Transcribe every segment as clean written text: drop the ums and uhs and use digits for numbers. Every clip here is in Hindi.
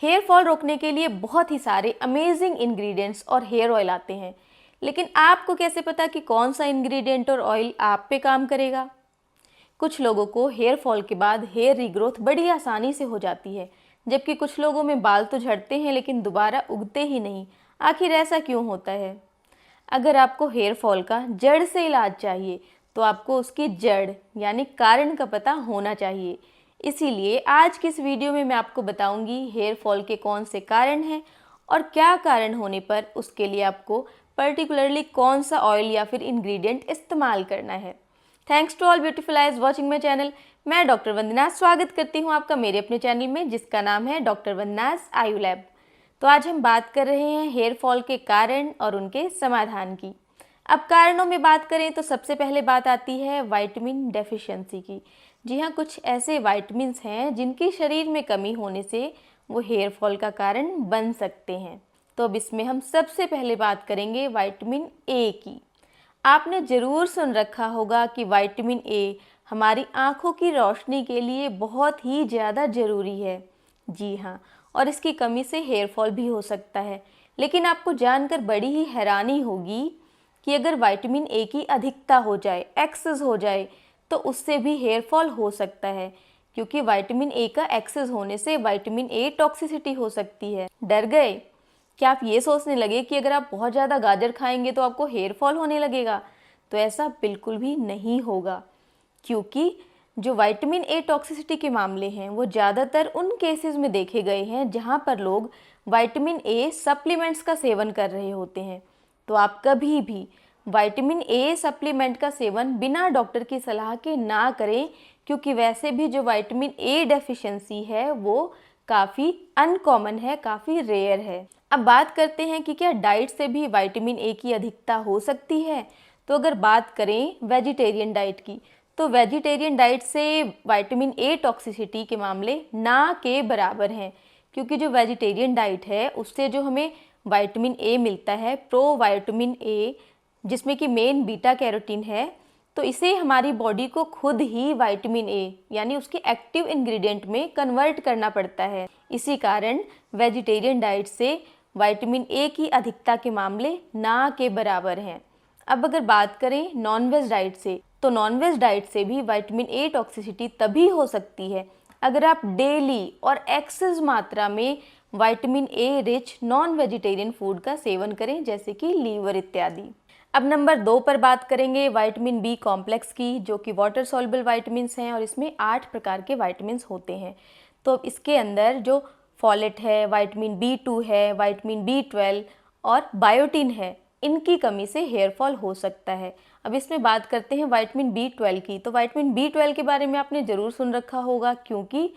हेयर फॉल रोकने के लिए बहुत ही सारे अमेजिंग इंग्रेडिएंट्स और हेयर ऑयल आते हैं, लेकिन आपको कैसे पता कि कौन सा इंग्रेडिएंट और ऑयल आप पे काम करेगा। कुछ लोगों को हेयर फॉल के बाद हेयर रीग्रोथ बड़ी आसानी से हो जाती है, जबकि कुछ लोगों में बाल तो झड़ते हैं लेकिन दोबारा उगते ही नहीं। आखिर ऐसा क्यों होता है? अगर आपको हेयर फॉल का जड़ से इलाज चाहिए तो आपको उसकी जड़ यानी कारण का पता होना चाहिए। इसीलिए आज की इस वीडियो में मैं आपको बताऊंगी हेयर फॉल के कौन से कारण हैं और क्या कारण होने पर उसके लिए आपको पर्टिकुलरली कौन सा ऑयल या फिर इंग्रेडिएंट इस्तेमाल करना है। Thanks to all beautiful eyes watching my channel. मैं डॉक्टर वंदना स्वागत करती हूँ आपका मेरे अपने चैनल में, जिसका नाम है डॉक्टर वंदनास आयु लैब। तो आज हम बात कर रहे हैं हेयर फॉल के कारण और उनके समाधान की। अब कारणों में बात करें तो सबसे पहले बात आती है विटामिन डेफिशिएंसी की। जी हाँ, कुछ ऐसे विटामिन्स हैं जिनकी शरीर में कमी होने से वो हेयर फॉल का कारण बन सकते हैं। तो अब इसमें हम सबसे पहले बात करेंगे विटामिन ए की। आपने ज़रूर सुन रखा होगा कि विटामिन ए हमारी आँखों की रोशनी के लिए बहुत ही ज़्यादा ज़रूरी है। जी हाँ, और इसकी कमी से हेयर फॉल भी हो सकता है। लेकिन आपको जानकर बड़ी ही हैरानी होगी कि अगर विटामिन ए की अधिकता हो जाए, एक्सेस हो जाए, तो उससे भी हेयर फॉल हो सकता है, क्योंकि विटामिन ए का एक्सेस होने से विटामिन ए टॉक्सिसिटी हो सकती है। डर गए? क्या आप ये सोचने लगे कि अगर आप बहुत ज़्यादा गाजर खाएंगे तो आपको हेयर फॉल होने लगेगा? तो ऐसा बिल्कुल भी नहीं होगा, क्योंकि जो विटामिन ए टॉक्सिसिटी के मामले हैं वो ज़्यादातर उन केसेस में देखे गए हैं जहाँ पर लोग विटामिन ए सप्लीमेंट्स का सेवन कर रहे होते हैं। तो आप कभी भी विटामिन ए सप्लीमेंट का सेवन बिना डॉक्टर की सलाह के ना करें, क्योंकि वैसे भी जो विटामिन ए डेफिशिएंसी है वो काफ़ी अनकॉमन है, काफ़ी रेयर है। अब बात करते हैं कि क्या डाइट से भी विटामिन ए की अधिकता हो सकती है। तो अगर बात करें वेजिटेरियन डाइट की, तो वेजिटेरियन डाइट से विटामिन ए टॉक्सिसिटी के मामले ना के बराबर हैं, क्योंकि जो वेजिटेरियन डाइट है उससे जो हमें विटामिन ए मिलता है, प्रोविटामिन ए, जिसमें कि मेन बीटा कैरोटीन है, तो इसे हमारी बॉडी को खुद ही विटामिन ए यानी उसके एक्टिव इंग्रेडिएंट में कन्वर्ट करना पड़ता है। इसी कारण वेजिटेरियन डाइट से विटामिन ए की अधिकता के मामले ना के बराबर हैं। अब अगर बात करें नॉनवेज डाइट से, तो नॉनवेज डाइट से भी विटामिन ए टॉक्सिसिटी तभी हो सकती है अगर आप डेली और एक्सेस मात्रा में vitamin A rich non vegetarian food का सेवन करें, जैसे कि लीवर इत्यादि। अब नंबर 2 पर बात करेंगे विटामिन बी कॉम्प्लेक्स की, जो कि वाटर सॉल्युबल विटामिन्स हैं और इसमें 8 प्रकार के विटामिन्स होते हैं। तो इसके अंदर जो फॉलेट है, विटामिन बी2 है, विटामिन बी12 और बायोटिन है, इनकी कमी से हेयर फॉल हो सकता है। अब इसमें बात करते हैं विटामिन बी12 की। तो विटामिन बी12 के बारे में आपने ज़रूर सुन रखा होगा, क्योंकि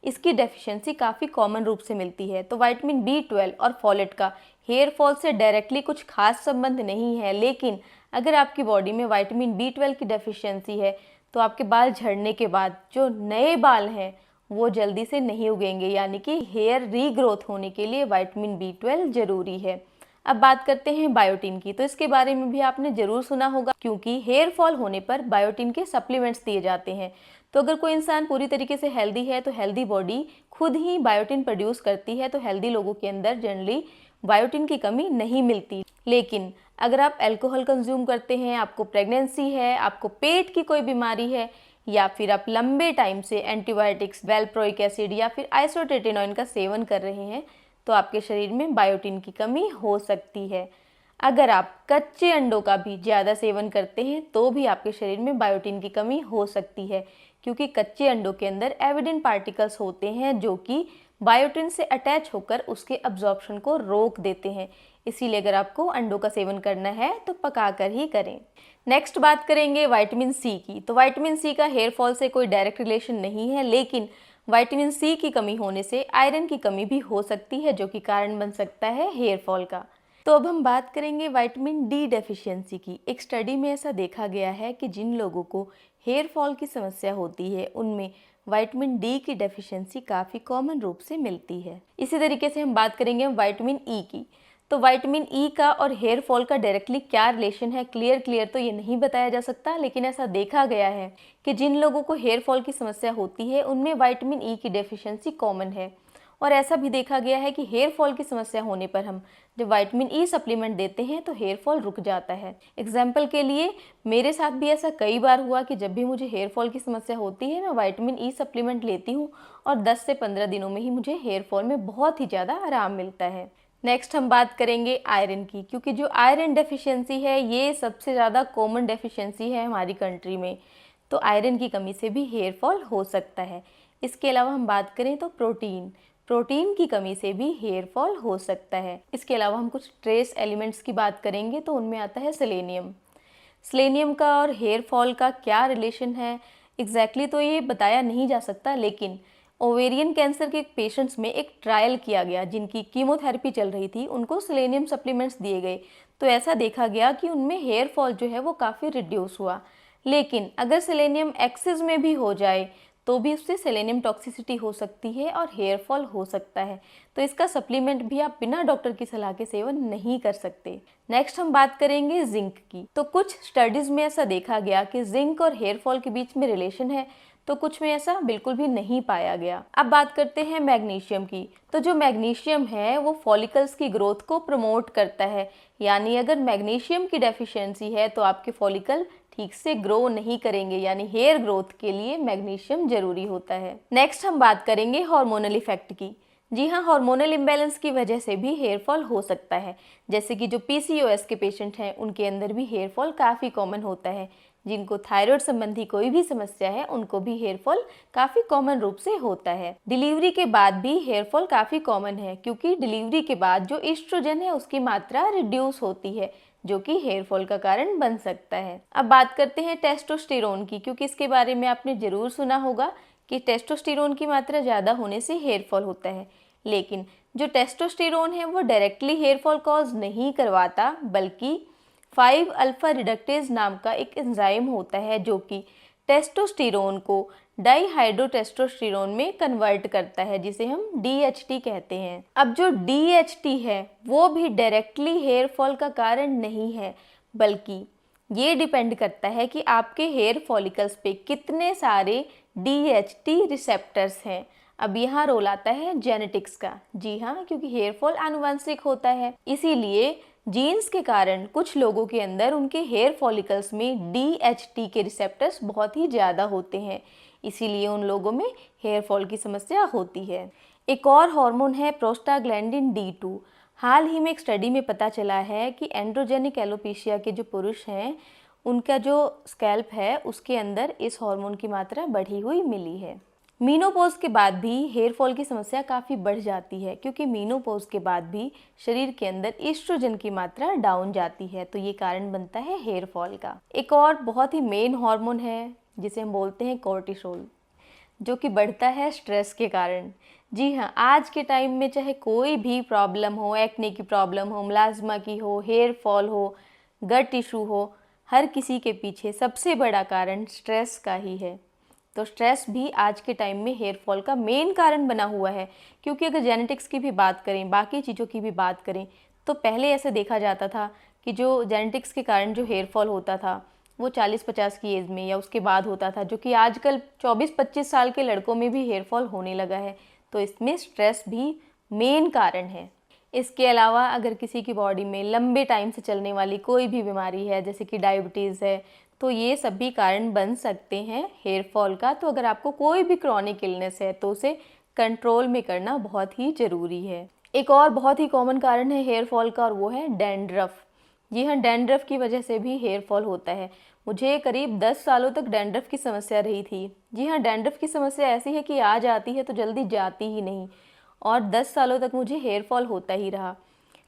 इसकी डेफिशिएंसी काफ़ी कॉमन रूप से मिलती है। तो विटामिन बी12 और फॉलेट का हेयर फॉल से डायरेक्टली कुछ खास संबंध नहीं है, लेकिन अगर आपकी बॉडी में विटामिन बी12 की डेफिशिएंसी है तो आपके बाल झड़ने के बाद जो नए बाल हैं वो जल्दी से नहीं उगेंगे, यानी कि हेयर रीग्रोथ होने के लिए विटामिन बी12 ज़रूरी है। अब बात करते हैं बायोटिन की। तो इसके बारे में भी आपने ज़रूर सुना होगा, क्योंकि हेयर फॉल होने पर बायोटिन के सप्लीमेंट्स दिए जाते हैं। तो अगर कोई इंसान पूरी तरीके से हेल्दी है तो हेल्दी बॉडी खुद ही बायोटिन प्रोड्यूस करती है, तो हेल्दी लोगों के अंदर जनरली बायोटिन की कमी नहीं मिलती। लेकिन अगर आप अल्कोहल कंज्यूम करते हैं, आपको प्रेगनेंसी है, आपको पेट की कोई बीमारी है, या फिर आप लंबे टाइम से एंटीबायोटिक्स, वेलप्रोइक एसिड या फिर आइसोट्रेटिनोइन का सेवन कर रहे हैं, तो आपके शरीर में बायोटिन की कमी हो सकती है। अगर आप कच्चे अंडों का भी ज़्यादा सेवन करते हैं तो भी आपके शरीर में बायोटिन की कमी हो सकती है, क्योंकि कच्चे अंडों के अंदर एविडिन पार्टिकल्स होते हैं जो कि बायोटिन से अटैच होकर उसके अब्जॉर्प्शन को रोक देते हैं। इसीलिए अगर आपको अंडों का सेवन करना है तो पकाकर ही करें। नेक्स्ट बात करेंगे विटामिन सी की। तो विटामिन सी का हेयर फॉल से कोई डायरेक्ट रिलेशन नहीं है, लेकिन विटामिन सी की कमी होने से आयरन की कमी भी हो सकती है, जो कि कारण बन सकता है हेयर फॉल का। तो अब हम बात करेंगे विटामिन डी डेफिशिएंसी की। एक स्टडी में ऐसा देखा गया है कि जिन लोगों को हेयर फॉल की समस्या होती है उनमें विटामिन डी की डेफिशिएंसी काफ़ी कॉमन रूप से मिलती है। इसी तरीके से हम बात करेंगे विटामिन ई की। तो विटामिन ई का और हेयर फॉल का डायरेक्टली क्या रिलेशन है, क्लियर तो ये नहीं बताया जा सकता, लेकिन ऐसा देखा गया है कि जिन लोगों को हेयर फॉल की समस्या होती है उनमें विटामिन ई की डेफिशिएंसी कॉमन है। और ऐसा भी देखा गया है कि हेयर फॉल की समस्या होने पर हम जब विटामिन ई सप्लीमेंट देते हैं तो हेयर फॉल रुक जाता है। एग्जाम्पल के लिए मेरे साथ भी ऐसा कई बार हुआ कि जब भी मुझे हेयर फॉल की समस्या होती है, मैं विटामिन ई सप्लीमेंट लेती हूँ और 10 से 15 दिनों में ही मुझे हेयर फॉल में बहुत ही ज़्यादा आराम मिलता है। नेक्स्ट हम बात करेंगे आयरन की, क्योंकि जो आयरन डेफिशिएंसी है ये सबसे ज़्यादा कॉमन डेफिशिएंसी है हमारी कंट्री में। तो आयरन की कमी से भी हेयर फॉल हो सकता है। इसके अलावा हम बात करें तो प्रोटीन की कमी से भी हेयर फॉल हो सकता है। इसके अलावा हम कुछ ट्रेस एलिमेंट्स की बात करेंगे तो उनमें आता है सेलेनियम का और हेयर फॉल का क्या रिलेशन है एग्जैक्टली तो ये बताया नहीं जा सकता, लेकिन ओवेरियन कैंसर के पेशेंट्स में एक ट्रायल किया गया जिनकी कीमोथेरेपी चल रही थी, उनको सेलेनियम सप्लीमेंट्स दिए गए तो ऐसा देखा गया कि उनमें हेयर फॉल जो है वो काफ़ी रिड्यूस हुआ। लेकिन अगर सेलेनियम एक्सेस में भी हो जाए तो भी उससे सेलेनियम टॉक्सिसिटी हो सकती है और हेयर फॉल हो सकता है। तो इसका सप्लीमेंट भी आप बिना डॉक्टर की सलाह के सेवन नहीं कर सकते। नेक्स्ट हम बात करेंगे जिंक की। तो कुछ स्टडीज़ में ऐसा देखा गया कि जिंक और हेयर फॉल के बीच में रिलेशन है, तो कुछ में ऐसा बिल्कुल भी नहीं पाया गया। अब बात करते हैं मैग्नीशियम की। तो जो मैग्नीशियम है वो फॉलिकल्स की ग्रोथ को प्रमोट करता है, यानी अगर मैग्नीशियम की डेफिशिएंसी है तो आपके फॉलिकल ठीक से ग्रो नहीं करेंगे, यानी हेयर ग्रोथ के लिए मैग्नीशियम जरूरी होता है। नेक्स्ट हम बात करेंगे हार्मोनल इफेक्ट की। जी हाँ, हार्मोनल इम्बैलेंस की वजह से भी हेयर फॉल हो सकता है। जैसे कि जो पीसीओएस के पेशेंट हैं उनके अंदर भी हेयर फॉल काफ़ी कॉमन होता है। जिनको थायराइड संबंधी कोई भी समस्या है उनको भी हेयर फॉल काफ़ी कॉमन रूप से होता है। डिलीवरी के बाद भी हेयर फॉल काफ़ी कॉमन है, क्योंकि डिलीवरी के बाद जो ईस्ट्रोजन है उसकी मात्रा रिड्यूस होती है, जो कि हेयर फॉल का कारण बन सकता है। अब बात करते हैं टेस्टोस्टेरोन की, क्योंकि इसके बारे में आपने ज़रूर सुना होगा कि टेस्टोस्टेरोन की मात्रा ज़्यादा होने से हेयर फॉल होता है। लेकिन जो टेस्टोस्टेरोन है वो डायरेक्टली हेयर फॉल कॉज नहीं करवाता, बल्कि 5 अल्फा रिडक्टेज नाम का एक एंजाइम होता है जो कि टेस्टोस्टेरोन को डाईहाइड्रोटेस्टोस्टेरोन में कन्वर्ट करता है, जिसे हम DHT कहते हैं। अब जो DHT है वो भी डायरेक्टली हेयर फॉल का कारण नहीं है, बल्कि ये डिपेंड करता है कि आपके हेयर फॉलिकल्स पे कितने सारे DHT रिसेप्टर्स हैं। अब यहाँ रोल आता है जेनेटिक्स का। जी हाँ, क्योंकि हेयर फॉल आनुवंशिक होता है, इसीलिए जीन्स के कारण कुछ लोगों के अंदर उनके हेयर फॉलिकल्स में DHT के रिसेप्टर्स बहुत ही ज़्यादा होते हैं, इसीलिए उन लोगों में हेयर फॉल की समस्या होती है। एक और हार्मोन है प्रोस्टाग्लैंडिन D2। हाल ही में एक स्टडी में पता चला है कि एंड्रोजेनिक एलोपेशिया के जो पुरुष हैं उनका जो स्कैल्प है उसके अंदर इस हार्मोन की मात्रा बढ़ी हुई मिली है। मीनोपॉज के बाद भी हेयर फॉल की समस्या काफ़ी बढ़ जाती है, क्योंकि मीनोपॉज के बाद भी शरीर के अंदर ईस्ट्रोजन की मात्रा डाउन जाती है, तो ये कारण बनता है हेयर फॉल का। एक और बहुत ही मेन हार्मोन है जिसे हम बोलते हैं कोर्टिसोल, जो कि बढ़ता है स्ट्रेस के कारण। जी हाँ, आज के टाइम में चाहे कोई भी प्रॉब्लम हो, एक्ने की प्रॉब्लम हो, मिलाज्मा की हो, हेयर फॉल हो, गट इशू हो, हर किसी के पीछे सबसे बड़ा कारण स्ट्रेस का ही है। तो स्ट्रेस भी आज के टाइम में हेयर फॉल का मेन कारण बना हुआ है, क्योंकि अगर जेनेटिक्स की भी बात करें, बाकी चीज़ों की भी बात करें, तो पहले ऐसे देखा जाता था कि जो जेनेटिक्स के कारण जो हेयर फॉल होता था वो 40-50 की एज में या उसके बाद होता था, जो कि आजकल 24-25 साल के लड़कों में भी हेयर फॉल होने लगा है। तो इसमें स्ट्रेस भी मेन कारण है। इसके अलावा अगर किसी की बॉडी में लंबे टाइम से चलने वाली कोई भी बीमारी है, जैसे कि डायबिटीज़ है, तो ये सभी कारण बन सकते हैं हेयर फॉल का। तो अगर आपको कोई भी क्रॉनिक इलनेस है तो उसे कंट्रोल में करना बहुत ही ज़रूरी है। एक और बहुत ही कॉमन कारण है हेयर फॉल का और वो है डैंड्रफ। जी हाँ, डैंड्रफ की वजह से भी हेयर फॉल होता है। मुझे करीब 10 सालों तक डैंड्रफ की समस्या रही थी। जी हाँ, डैंड्रफ की समस्या ऐसी है कि आ जाती है तो जल्दी जाती ही नहीं, और 10 सालों तक मुझे हेयर फॉल होता ही रहा।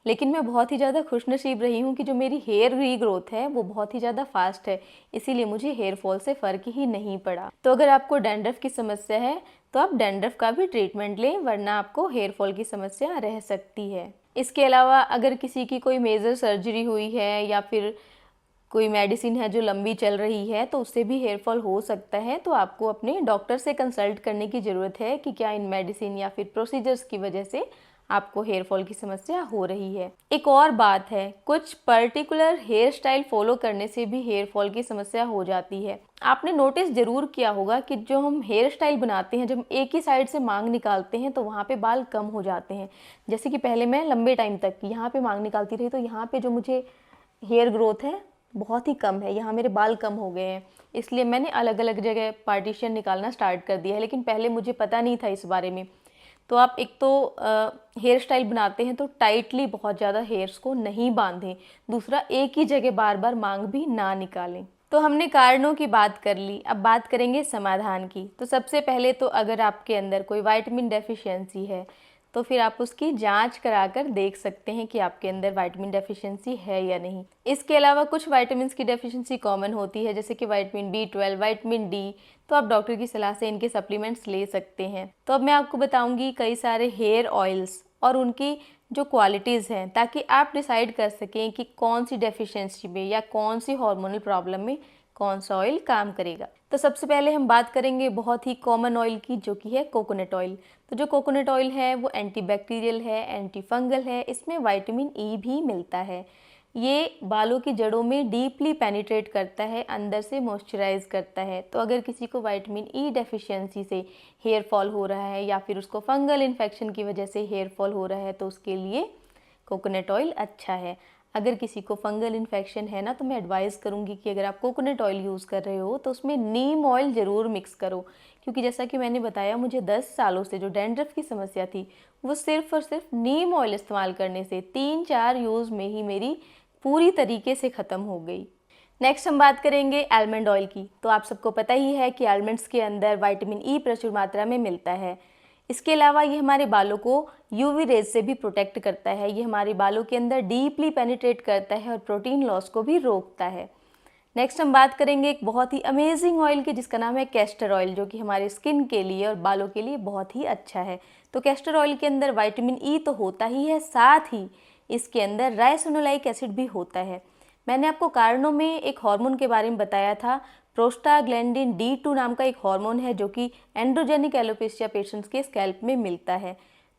लेकिन मैं बहुत ही ज़्यादा खुशनसीब रही हूँ कि जो मेरी हेयर रीग्रोथ है वो बहुत ही ज़्यादा फास्ट है, इसीलिए मुझे हेयर फॉल से फ़र्क ही नहीं पड़ा। तो अगर आपको डैंड्रफ की समस्या है तो आप डैंड्रफ का भी ट्रीटमेंट लें, वरना आपको हेयर फॉल की समस्या रह सकती है। इसके अलावा अगर किसी की कोई मेजर सर्जरी हुई है या फिर कोई मेडिसिन है जो लंबी चल रही है तो उससे भी हेयर फॉल हो सकता है। तो आपको अपने डॉक्टर से कंसल्ट करने की ज़रूरत है कि क्या इन मेडिसिन या फिर प्रोसीजर्स की वजह से आपको हेयर फॉल की समस्या हो रही है। एक और बात है, कुछ पर्टिकुलर हेयर स्टाइल फॉलो करने से भी हेयर फॉल की समस्या हो जाती है। आपने नोटिस जरूर किया होगा कि जो हम हेयर स्टाइल बनाते हैं, जब हम एक ही साइड से मांग निकालते हैं तो वहाँ पे बाल कम हो जाते हैं। जैसे कि पहले मैं लंबे टाइम तक यहाँ पे मांग निकालती रही तो यहाँ पे जो मुझे हेयर ग्रोथ है बहुत ही कम है, यहाँ मेरे बाल कम हो गए हैं। इसलिए मैंने अलग अलग जगह पार्टीशन निकालना स्टार्ट कर दिया है, लेकिन पहले मुझे पता नहीं था इस बारे में। तो आप एक तो हेयर स्टाइल बनाते हैं तो टाइटली बहुत ज़्यादा हेयर्स को नहीं बांधें। दूसरा, एक ही जगह बार बार मांग भी ना निकालें। तो हमने कारणों की बात कर ली, अब बात करेंगे समाधान की। तो सबसे पहले तो अगर आपके अंदर कोई विटामिन डेफिशिएंसी है तो फिर आप उसकी जांच कराकर देख सकते हैं कि आपके अंदर विटामिन डेफिशिएंसी है या नहीं। इसके अलावा कुछ विटामिन की डेफिशिएंसी कॉमन होती है, जैसे कि विटामिन B12, विटामिन डी। तो आप डॉक्टर की सलाह से इनके सप्लीमेंट्स ले सकते हैं। तो अब मैं आपको बताऊंगी कई सारे हेयर ऑयल्स और उनकी जो क्वालिटीज़ हैं, ताकि आप डिसाइड कर सकें कि कौन सी डेफिशिएंसी में या कौन सी हार्मोनल प्रॉब्लम में कौन सा ऑयल काम करेगा। तो सबसे पहले हम बात करेंगे बहुत ही कॉमन ऑयल की, जो कि है कोकोनट ऑयल। तो जो कोकोनट ऑयल है वो एंटीबैक्टीरियल है, एंटी फंगल है, इसमें विटामिन ई भी मिलता है। ये बालों की जड़ों में डीपली पेनिट्रेट करता है, अंदर से मॉइस्चराइज करता है। तो अगर किसी को विटामिन ई डेफिशिएंसी से हेयर फॉल हो रहा है या फिर उसको फंगल इन्फेक्शन की वजह से हेयर फॉल हो रहा है तो उसके लिए कोकोनट ऑयल अच्छा है। अगर किसी को फंगल इन्फेक्शन है ना, तो मैं एडवाइस करूंगी कि अगर आप कोकोनट ऑयल यूज़ कर रहे हो तो उसमें नीम ऑयल ज़रूर मिक्स करो, क्योंकि जैसा कि मैंने बताया, मुझे 10 सालों से जो डैंड्रफ की समस्या थी वो सिर्फ और सिर्फ नीम ऑयल इस्तेमाल करने से 3-4 यूज़ में ही मेरी पूरी तरीके से ख़त्म हो गई। नेक्स्ट हम बात करेंगे आलमंड ऑयल की। तो आप सबको पता ही है कि आलमंड्स के अंदर विटामिन ई प्रचुर मात्रा में मिलता है। इसके अलावा ये हमारे बालों को यूवी रेज से भी प्रोटेक्ट करता है। ये हमारे बालों के अंदर डीपली पेनिट्रेट करता है और प्रोटीन लॉस को भी रोकता है। नेक्स्ट हम बात करेंगे एक बहुत ही अमेजिंग ऑयल की, जिसका नाम है कैस्टर ऑयल, जो कि हमारे स्किन के लिए और बालों के लिए बहुत ही अच्छा है। तो कैस्टर ऑयल के अंदर विटामिन ई तो होता ही है, साथ ही इसके अंदर राइसिनोलाइक एसिड भी होता है। मैंने आपको कारणों में एक हार्मोन के बारे में बताया था, प्रोस्टाग्लैंडिन D2 नाम का एक हार्मोन है जो कि एंड्रोजेनिक एलोपेशिया पेशेंट्स के स्कैल्प में मिलता है।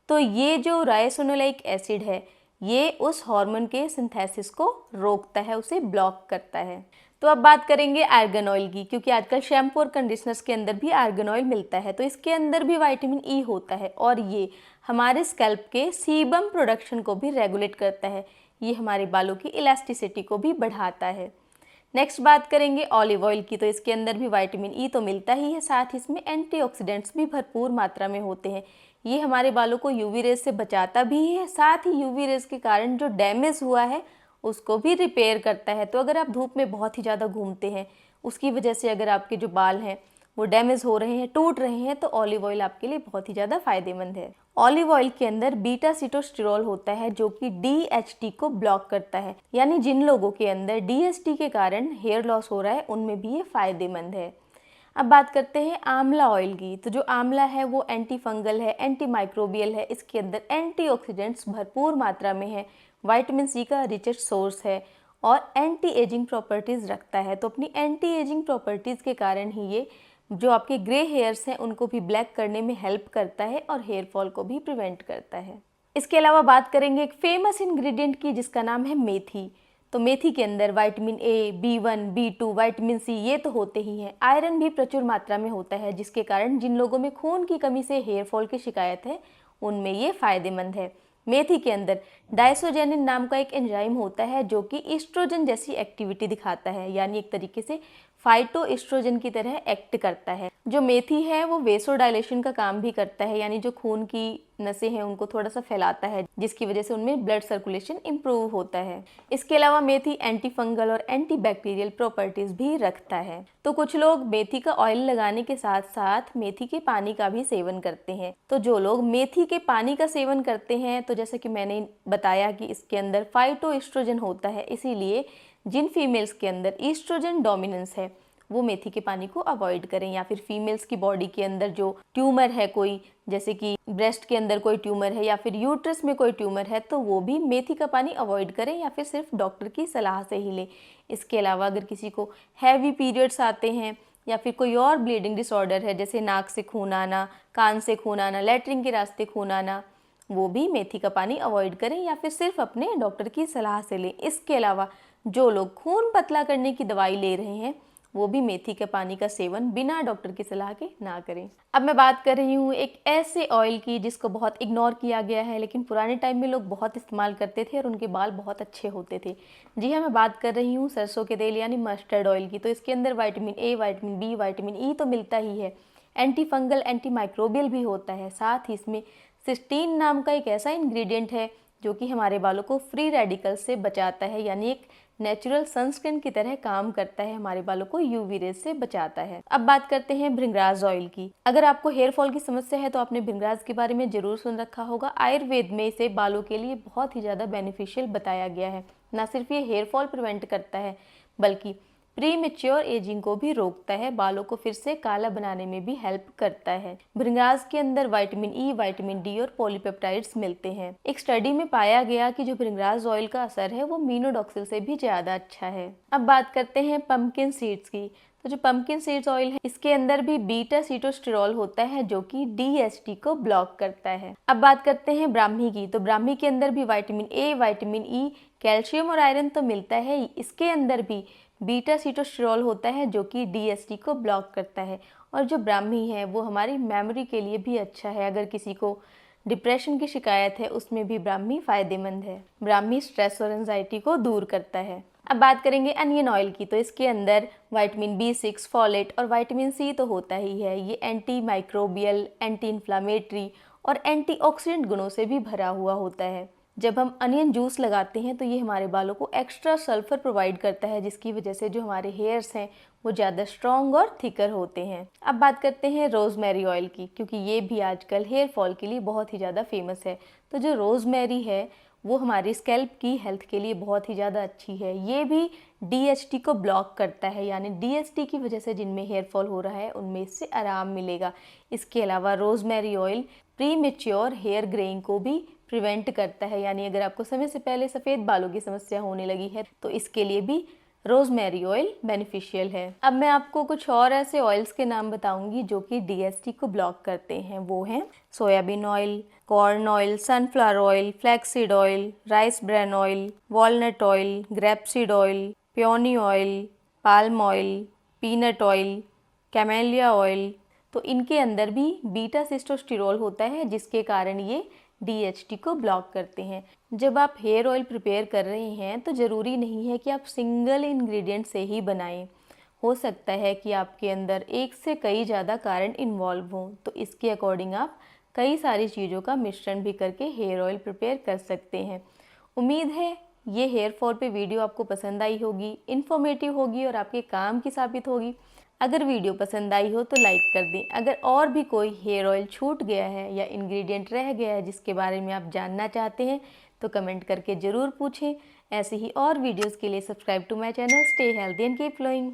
तो ये जो राइसिनोलाइक एसिड है ये उस हार्मोन के सिंथेसिस को रोकता है, उसे ब्लॉक करता है। तो अब बात करेंगे आर्गन ऑयल की, क्योंकि आजकल शैम्पू और कंडीशनर्स के अंदर भी आर्गन ऑयल मिलता है। तो इसके अंदर भी विटामिन ई होता है और ये हमारे स्कैल्प के सीबम प्रोडक्शन को भी रेगुलेट करता है। ये हमारे बालों की इलास्टिसिटी को भी बढ़ाता है। नेक्स्ट बात करेंगे ऑलिव ऑयल की। तो इसके अंदर भी विटामिन ई तो मिलता ही है, साथ ही इसमें एंटीऑक्सीडेंट्स भी भरपूर मात्रा में होते हैं। ये हमारे बालों को यूवी रेज से बचाता भी है, साथ ही यूवी रेज के कारण जो डैमेज हुआ है उसको भी रिपेयर करता है। तो अगर आप धूप में बहुत ही ज़्यादा घूमते हैं, उसकी वजह से अगर आपके जो बाल हैं वो डैमेज हो रहे हैं, टूट रहे हैं, तो ऑलिव ऑयल आपके लिए बहुत ही ज़्यादा फायदेमंद है। ऑलिव ऑयल के अंदर बीटा सिटोस्टेरोल होता है जो कि DHT को ब्लॉक करता है, यानी जिन लोगों के अंदर DHT के कारण हेयर लॉस हो रहा है उनमें भी ये फायदेमंद है। अब बात करते हैं आंवला ऑयल की। तो जो आंवला है वो एंटी फंगल है, एंटी माइक्रोबियल है, इसके अंदर एंटीऑक्सीडेंट्स भरपूर मात्रा में है, विटामिन सी का रिचेस्ट सोर्स है और एंटी एजिंग प्रॉपर्टीज़ रखता है। तो अपनी एंटी एजिंग प्रॉपर्टीज़ के कारण ही ये जो आपके ग्रे हेयर्स हैं उनको भी ब्लैक करने में हेल्प करता है और हेयर फॉल को भी प्रिवेंट करता है। इसके अलावा बात करेंगे एक फेमस इंग्रेडिएंट की, जिसका नाम है मेथी। तो मेथी के अंदर विटामिन ए, B1, B2, विटामिन सी ये तो होते ही हैं, आयरन भी प्रचुर मात्रा में होता है, जिसके कारण जिन लोगों में खून की कमी से हेयर फॉल की शिकायत है उनमें ये फायदेमंद है। मेथी के अंदर डाइसोजेनिन नाम का एक एंजाइम होता है जो कि ईस्ट्रोजन जैसी एक्टिविटी दिखाता है, यानी एक तरीके से फाइटो एस्ट्रोजन की तरह एक्ट करता है। जो मेथी है वो वेसोडाइलेशन का काम भी करता है, यानी जो खून की नसें हैं उनको थोड़ा सा फैलाता है, जिसकी वजह से उनमें ब्लड सर्कुलेशन इंप्रूव होता है। इसके अलावा मेथी एंटी फंगल और एंटी बैक्टीरियल प्रॉपर्टीज भी रखता है। तो कुछ लोग मेथी का ऑयल लगाने के साथ साथ मेथी के पानी का भी सेवन करते हैं। तो जो लोग मेथी के पानी का सेवन करते हैं, तो जैसे कि मैंने बताया कि इसके अंदर फाइटो एस्ट्रोजन होता है, इसीलिए जिन फीमेल्स के अंदर ईस्ट्रोजन डोमिनेंस है वो मेथी के पानी को अवॉइड करें। या फिर फीमेल्स की बॉडी के अंदर जो ट्यूमर है कोई, जैसे कि ब्रेस्ट के अंदर कोई ट्यूमर है या फिर यूट्रस में कोई ट्यूमर है, तो वो भी मेथी का पानी अवॉइड करें या फिर सिर्फ डॉक्टर की सलाह से ही लें। इसके अलावा अगर किसी को हैवी पीरियड्स आते हैं या फिर कोई और ब्लीडिंग डिसऑर्डर है, जैसे नाक से खून आना, कान से खून आना, लैट्रिन के रास्ते खून आना, वो भी मेथी का पानी अवॉइड करें या फिर सिर्फ अपने डॉक्टर की सलाह से लें। इसके अलावा जो लोग खून पतला करने की दवाई ले रहे हैं वो भी मेथी के पानी का सेवन बिना डॉक्टर की सलाह के ना करें। अब मैं बात कर रही हूँ एक ऐसे ऑयल की जिसको बहुत इग्नोर किया गया है, लेकिन पुराने टाइम में लोग बहुत इस्तेमाल करते थे और उनके बाल बहुत अच्छे होते थे। जी हाँ, मैं बात कर रही हूँ सरसों के तेल यानी मस्टर्ड ऑयल की। तो इसके अंदर vitamin A, vitamin B, vitamin E तो मिलता ही है, एंटी फंगल, एंटी माइक्रोबियल भी होता है। साथ ही इसमें सिस्टीन नाम का एक ऐसा इंग्रेडिएंट है जो कि हमारे बालों को फ्री रेडिकल से बचाता है, यानी एक नेचुरल सनस्क्रीन की तरह काम करता है, हमारे बालों को यूवी रेज से बचाता है। अब बात करते हैं भृंगराज ऑयल की। अगर आपको हेयर फॉल की समस्या है तो आपने भृंगराज के बारे में जरूर सुन रखा होगा। आयुर्वेद में इसे बालों के लिए बहुत ही ज़्यादा बेनिफिशियल बताया गया है। ना सिर्फ ये हेयर फॉल प्रिवेंट करता है बल्कि प्री मेच्योर एजिंग को भी रोकता है, बालों को फिर से काला बनाने में भी हेल्प करता है। भृंगराज के अंदर विटामिन ई, विटामिन डी और पॉलीपेप्टाइड्स मिलते हैं। एक स्टडी में पाया गया कि जो भृंगराज ऑयल का असर है वो मीनोडॉक्सिल से भी ज्यादा अच्छा है। अब बात करते हैं पंपकिन सीड्स की। तो जो पंपकिन सीड्स ऑयल है इसके अंदर भी बीटा सीटोस्टेरोल होता है जो कि DHT को ब्लॉक करता है। अब बात करते हैं ब्राह्मी की। तो ब्राह्मी के अंदर भी vitamin A, vitamin E, calcium और आयरन तो मिलता है, इसके अंदर भी बीटा सीटोस्टेरोल होता है जो कि DHT को ब्लॉक करता है। और जो ब्राह्मी है वो हमारी मेमोरी के लिए भी अच्छा है। अगर किसी को डिप्रेशन की शिकायत है उसमें भी ब्राह्मी फायदेमंद है। ब्राह्मी स्ट्रेस और एंजाइटी को दूर करता है। अब बात करेंगे अनियन ऑयल की। तो इसके अंदर विटामिन B6, फॉलेट और विटामिन C तो होता ही है। ये एंटी माइक्रोबियल, एंटी इन्फ्लामेटरी और एंटीऑक्सीडेंट गुणों से भी भरा हुआ होता है। जब हम अनियन जूस लगाते हैं तो ये हमारे बालों को एक्स्ट्रा सल्फर प्रोवाइड करता है, जिसकी वजह से जो हमारे हेयर्स हैं वो ज़्यादा स्ट्रॉन्ग और थिकर होते हैं। अब बात करते हैं रोजमेरी ऑयल की, क्योंकि ये भी आजकल हेयर फॉल के लिए बहुत ही ज़्यादा फेमस है। तो जो रोजमेरी है वो हमारी स्कैल्प की हेल्थ के लिए बहुत ही ज़्यादा अच्छी है। ये भी DHT को ब्लॉक करता है, यानी DHT की वजह से जिनमें हेयर फॉल हो रहा है उनमें इससे आराम मिलेगा। इसके अलावा rosemary oil premature hair greying को भी प्रिवेंट करता है, यानी अगर आपको समय से पहले सफ़ेद बालों की समस्या होने लगी है तो इसके लिए भी रोजमेरी ऑयल बेनिफिशियल है। अब मैं आपको कुछ और ऐसे ऑयल्स के नाम बताऊंगी जो कि DHT को ब्लॉक करते हैं। वो हैं soybean oil, corn oil, sunflower oil, flaxseed oil, rice bran oil, walnut oil, grapeseed oil, peony oil, palm oil, peanut oil, camellia oil. तो इनके अंदर भी बीटा सिस्टोस्टेरोल होता है जिसके कारण ये DHT को ब्लॉक करते हैं। जब आप हेयर ऑयल प्रिपेयर कर रहे हैं तो ज़रूरी नहीं है कि आप सिंगल इंग्रेडिएंट से ही बनाएं। हो सकता है कि आपके अंदर एक से कई ज़्यादा कारण इन्वॉल्व हों, तो इसके अकॉर्डिंग आप कई सारी चीज़ों का मिश्रण भी करके हेयर ऑयल प्रिपेयर कर सकते हैं। उम्मीद है ये हेयर फॉल पे वीडियो आपको पसंद आई होगी, इन्फॉर्मेटिव होगी और आपके काम की साबित होगी। अगर वीडियो पसंद आई हो तो लाइक कर दें। अगर और भी कोई हेयर ऑयल छूट गया है या इंग्रेडिएंट रह गया है जिसके बारे में आप जानना चाहते हैं तो कमेंट करके ज़रूर पूछें। ऐसे ही और वीडियोस के लिए subscribe to my channel. Stay healthy and keep glowing.